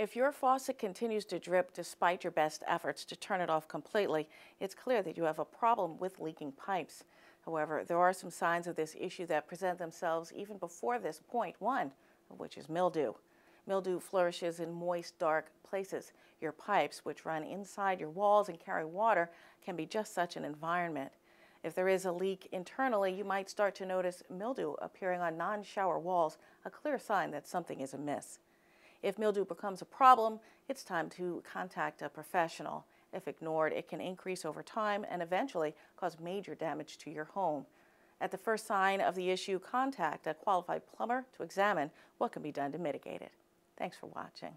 If your faucet continues to drip despite your best efforts to turn it off completely, it's clear that you have a problem with leaking pipes. However, there are some signs of this issue that present themselves even before this point, one of which is mildew. Mildew flourishes in moist, dark places. Your pipes, which run inside your walls and carry water, can be just such an environment. If there is a leak internally, you might start to notice mildew appearing on non-shower walls, a clear sign that something is amiss. If mildew becomes a problem, it's time to contact a professional. If ignored, it can increase over time and eventually cause major damage to your home. At the first sign of the issue, contact a qualified plumber to examine what can be done to mitigate it. Thanks for watching.